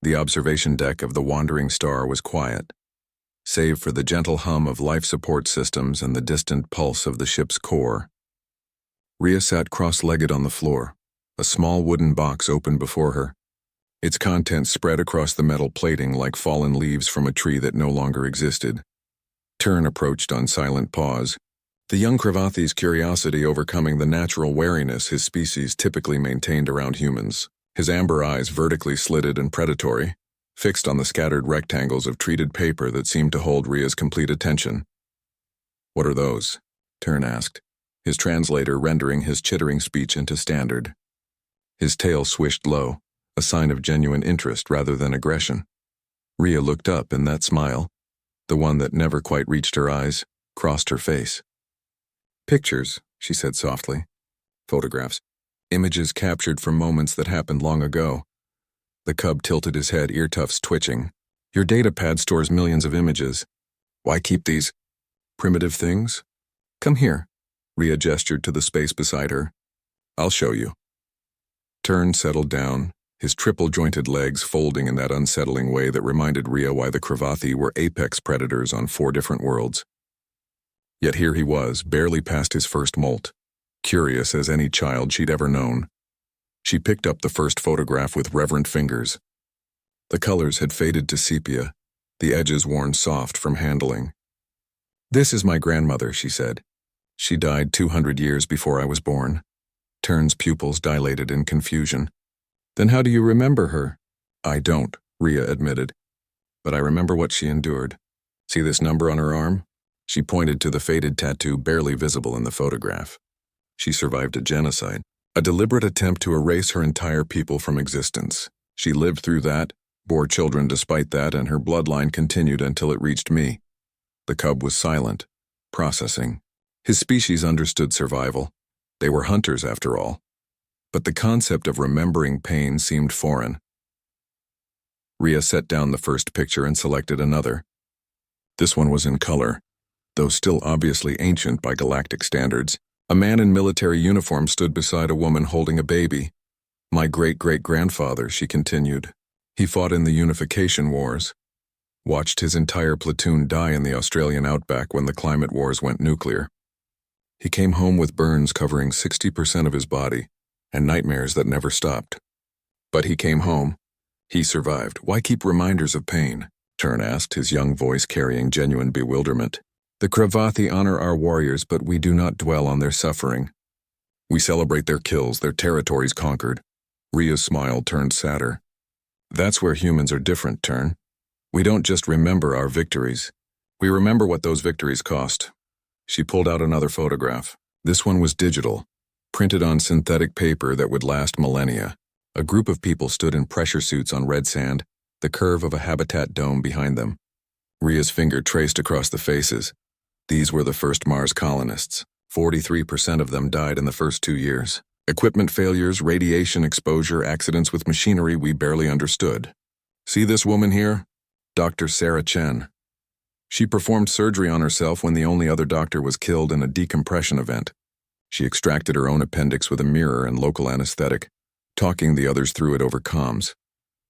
The observation deck of the wandering star was quiet, save for the gentle hum of life support systems and the distant pulse of the ship's core. Rhea sat cross-legged on the floor, a small wooden box open before her. Its contents spread across the metal plating like fallen leaves from a tree that no longer existed. Tern approached on silent pause, the young Cravath's curiosity overcoming the natural wariness his species typically maintained around humans. His amber eyes vertically slitted and predatory, fixed on the scattered rectangles of treated paper that seemed to hold Rhea's complete attention. "What are those?" Tern asked, his translator rendering his chittering speech into standard. His tail swished low, a sign of genuine interest rather than aggression. Rhea looked up, and that smile, the one that never quite reached her eyes, crossed her face. "Pictures," she said softly. "Photographs. Images captured from moments that happened long ago." The cub tilted his head, ear tufts twitching. "Your data pad stores millions of images. Why keep these primitive things? Come here." Rhea gestured to the space beside her. "I'll show you." Tern settled down, his triple-jointed legs folding in that unsettling way that reminded Rhea why the Cravathi were apex predators on 4 different worlds. Yet here he was, barely past his first molt, curious as any child she'd ever known. She picked up the first photograph with reverent fingers. The colors had faded to sepia, the edges worn soft from handling. "This is my grandmother," she said. "She died 200 years before I was born." Tern's pupils dilated in confusion. "Then how do you remember her?" "I don't," Rhea admitted. "But I remember what she endured. See this number on her arm?" She pointed to the faded tattoo barely visible in the photograph. She survived a genocide, a deliberate attempt to erase her entire people from existence. She lived through that, bore children despite that, and her bloodline continued until it reached me. The cub was silent, processing. His species understood survival. They were hunters, after all. But the concept of remembering pain seemed foreign. Rhea set down the first picture and selected another. This one was in color, though still obviously ancient by galactic standards. A man in military uniform stood beside a woman holding a baby. "My great-great-grandfather," she continued. "He fought in the Unification Wars. Watched his entire platoon die in the Australian outback when the climate wars went nuclear. He came home with burns covering 60% of his body, and nightmares that never stopped. But he came home. He survived. Why keep reminders of pain?" Tern asked, his young voice carrying genuine bewilderment. "The Cravathi honor our warriors, but we do not dwell on their suffering. We celebrate their kills, their territories conquered." Rhea's smile turned sadder. "That's where humans are different, Tern. We don't just remember our victories. We remember what those victories cost." She pulled out another photograph. This one was digital, printed on synthetic paper that would last millennia. A group of people stood in pressure suits on red sand, the curve of a habitat dome behind them. Rhea's finger traced across the faces. These were the first Mars colonists. 43% of them died in the first 2 years. Equipment failures, radiation exposure, accidents with machinery we barely understood. "See this woman here? Dr. Sarah Chen. She performed surgery on herself when the only other doctor was killed in a decompression event. She extracted her own appendix with a mirror and local anesthetic, talking the others through it over comms.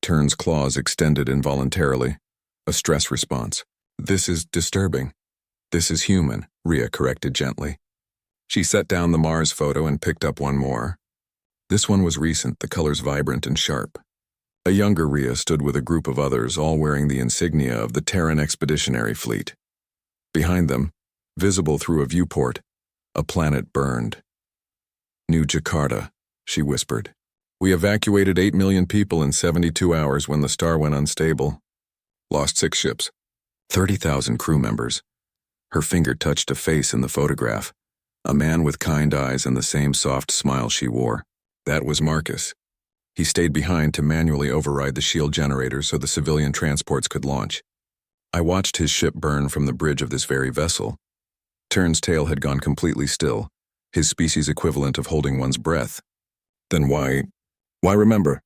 Tern's claws extended involuntarily. A stress response. "This is disturbing." "This is human," Rhea corrected gently. She set down the Mars photo and picked up one more. This one was recent, the colors vibrant and sharp. A younger Rhea stood with a group of others, all wearing the insignia of the Terran Expeditionary Fleet. Behind them, visible through a viewport, a planet burned. "New Jakarta," she whispered. "We evacuated 8 million people in 72 hours when the star went unstable. Lost 6 ships, 30,000 crew members." Her finger touched a face in the photograph, a man with kind eyes and the same soft smile she wore. That was Marcus. He stayed behind to manually override the shield generator so the civilian transports could launch. I watched his ship burn from the bridge of this very vessel. Tern's tail had gone completely still, his species equivalent of holding one's breath. Then why remember?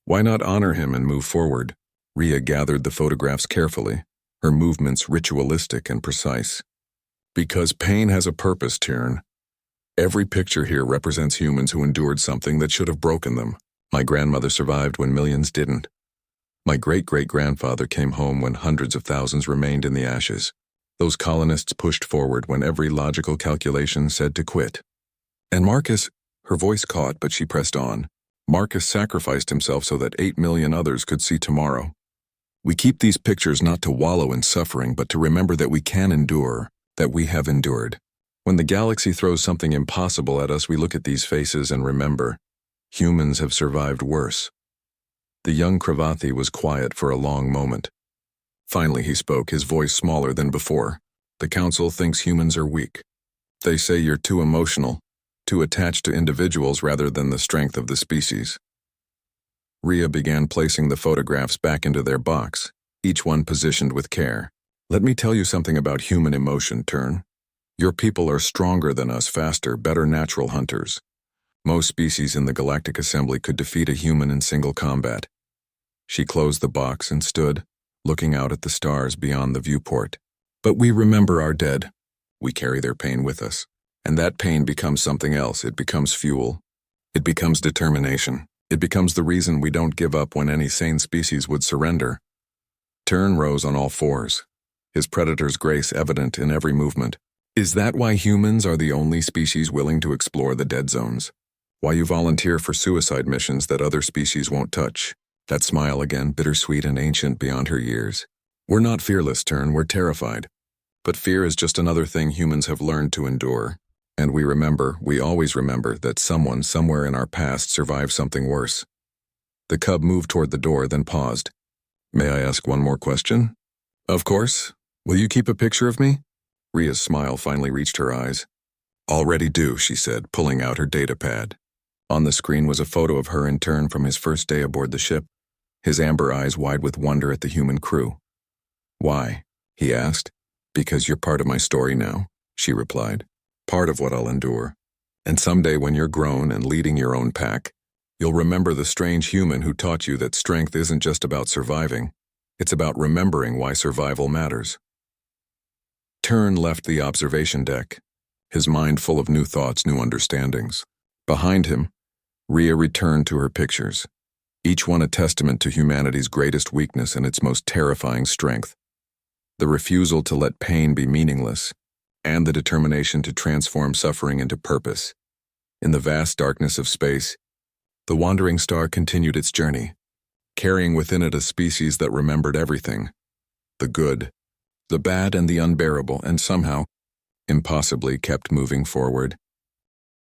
Why not honor him and move forward? Rhea gathered the photographs carefully, her movements ritualistic and precise. "Because pain has a purpose, Tern. Every picture here represents humans who endured something that should have broken them. My grandmother survived when millions didn't. My great-great-grandfather came home when hundreds of thousands remained in the ashes. Those colonists pushed forward when every logical calculation said to quit. And Marcus, her voice caught, but she pressed on. Marcus sacrificed himself so that 8 million others could see tomorrow. We keep these pictures not to wallow in suffering, but to remember that we can endure, that we have endured. When the galaxy throws something impossible at us, we look at these faces and remember, humans have survived worse. The young Cravathi was quiet for a long moment. Finally he spoke, his voice smaller than before. The council thinks humans are weak. They say you're too emotional, too attached to individuals rather than the strength of the species. Rhea began placing the photographs back into their box, each one positioned with care. Let me tell you something about human emotion, Tern. Your people are stronger than us, faster, better natural hunters. Most species in the Galactic Assembly could defeat a human in single combat. She closed the box and stood, looking out at the stars beyond the viewport. But we remember our dead. We carry their pain with us. And that pain becomes something else. It becomes fuel. It becomes determination. It becomes the reason we don't give up when any sane species would surrender. Tern rose on all fours, his predator's grace evident in every movement. Is that why humans are the only species willing to explore the dead zones? Why you volunteer for suicide missions that other species won't touch? That smile again, bittersweet and ancient beyond her years. We're not fearless, Tern, we're terrified. But fear is just another thing humans have learned to endure. And we always remember that someone somewhere in our past survived something worse. The cub moved toward the door, then paused. May I ask one more question? Of course. Will you keep a picture of me? Rhea's smile finally reached her eyes. Already do, she said, pulling out her data pad. On the screen was a photo of her in Tern from his first day aboard the ship, his amber eyes wide with wonder at the human crew. Why? He asked. Because you're part of my story now, she replied. Part of what I'll endure. And someday when you're grown and leading your own pack, you'll remember the strange human who taught you that strength isn't just about surviving. It's about remembering why survival matters. Tern left the observation deck, his mind full of new thoughts, new understandings. Behind him, Rhea returned to her pictures, each one a testament to humanity's greatest weakness and its most terrifying strength. The refusal to let pain be meaningless, and the determination to transform suffering into purpose. In the vast darkness of space, the wandering star continued its journey, carrying within it a species that remembered everything, the good, the bad, and the unbearable, and somehow, impossibly kept moving forward.